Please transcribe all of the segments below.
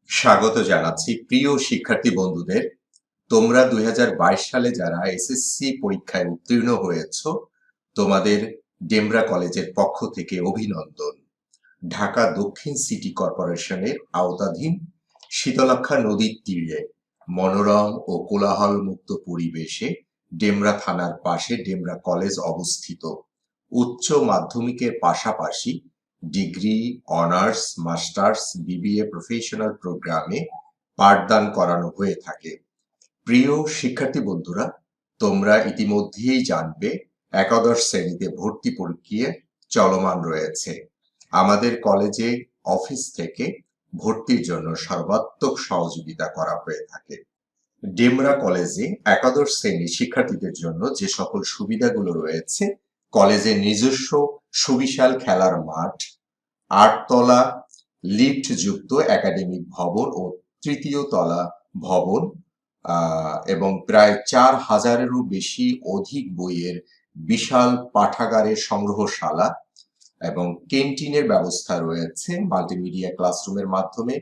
স্বাগত জানাচ্ছি প্রিয় শিক্ষার্থী বন্ধুদের। তোমরা 2022 সালে যারা এসএসসি পরীক্ষায় উত্তীর্ণ হয়েছ, তোমাদের ডেমরা কলেজের পক্ষ থেকে অভিনন্দন। ঢাকা দক্ষিণ সিটি কর্পোরেশনের আওতাধীন শীতলক্ষ্যা নদীর তীরে মনোরম ও কোলাহল মুক্ত পরিবেশে ডেমরা থানার পাশে ডেমরা কলেজ অবস্থিত। উচ্চ মাধ্যমিকের পাশাপাশি degree, honours, masters, BBA professional প্রোগ্রামে পাঠদান করানো হয়ে থাকে। প্রিয় শিক্ষার্থী বন্ধুরা, তোমরা ইতিমধ্যেই জানবে একাদশ শ্রেণীতে ভর্তি প্রক্রিয়া চলমান রয়েছে। আমাদের কলেজে অফিস থেকে ভর্তির জন্য সর্বাত্মক সহযোগিতা করা হয়ে থাকে। ডেমরা কলেজে একাদশ শ্রেণীর শিক্ষার্থীদের জন্য যে সকল সুবিধাগুলো রয়েছে: কলেজের নিজস্ব সুবিশাল খেলার মাঠ, 8 তলা লিফট যুক্ত একাডেমিক ভবন ও 3য় তলা ভবন এবং প্রায় 4000-এরও বেশি অধিক বইয়ের বিশাল পাঠাগারের সংগ্রহশালা এবং ক্যান্টিনের ব্যবস্থা রয়েছে। মাল্টিমিডিয়া ক্লাসরুমের মাধ্যমে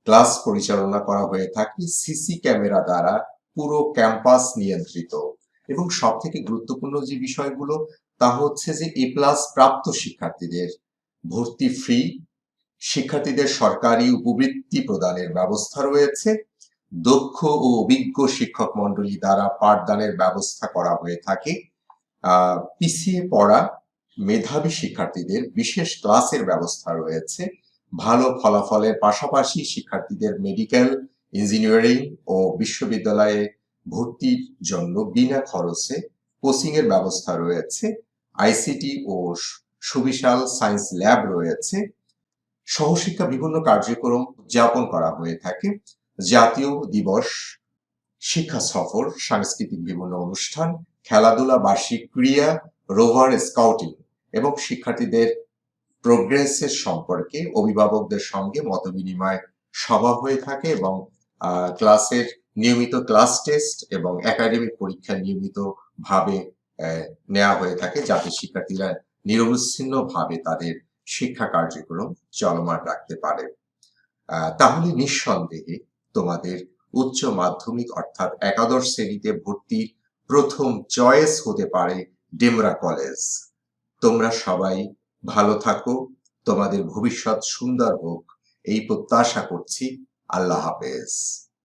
ক্লাস পরিচালনা করা হয়ে থাকে সিসি ক্যামেরা দ্বারা পুরো ক্যাম্পাস নিয়ন্ত্রিত। এবং সব থেকে গুরুত্বপূর্ণ যে বিষয়গুলো তা হচ্ছে যে এ প্লাস প্রাপ্ত শিক্ষার্থীদের ভর্তি ফ্রি, শিক্ষার্থীদের সরকারি উপবৃত্তি প্রদানের ব্যবস্থা রয়েছে, দক্ষ ও অভিজ্ঞ শিক্ষক মন্ডলী দ্বারা পাঠদানের ব্যবস্থা করা হয়ে থাকে, পিছিয়ে পড়া মেধাবী শিক্ষার্থীদের বিশেষ ক্লাসের ব্যবস্থা রয়েছে, ভালো ফলাফলের পাশাপাশি শিক্ষার্থীদের মেডিকেল, ইঞ্জিনিয়ারিং ও বিশ্ববিদ্যালয়ে ভর্তির জন্য বিনা খরচে কোচিং এর ব্যবস্থা রয়েছে, আইসিটি ও সুবিশাল সায়েন্স ল্যাব রয়েছে। সহশিক্ষা বিভিন্ন কার্যক্রম উদযাপন করা হয়ে থাকে, জাতীয় দিবস, শিক্ষা সফর, সাংস্কৃতিক বিভিন্ন অনুষ্ঠান, খেলাধুলা, বার্ষিক ক্রীড়া, রোভার স্কাউটিং এবং শিক্ষার্থীদের প্রোগ্রেসের সম্পর্কে অভিভাবকদের সঙ্গে মতবিনিময় সভা হয়ে থাকে এবং ক্লাসের নিয়মিত ক্লাস টেস্ট এবং একাডেমিক পরীক্ষা নিয়মিত ভাবে নেওয়া হয়ে থাকে, যাতে শিক্ষার্থীরা নিরবচ্ছিন্নভাবে তাদের শিক্ষা কার্যক্রম চলমান রাখতে পারে। তাহলে নিঃসন্দেহে তোমাদের উচ্চ মাধ্যমিক অর্থাৎ একাদশ শ্রেণীতে ভর্তির প্রথম চয়েস হতে পারে ডেমরা কলেজ। তোমরা সবাই ভালো থাকো, তোমাদের ভবিষ্যৎ সুন্দর হোক এই প্রত্যাশা করছি। আল্লাহ হাফেজ।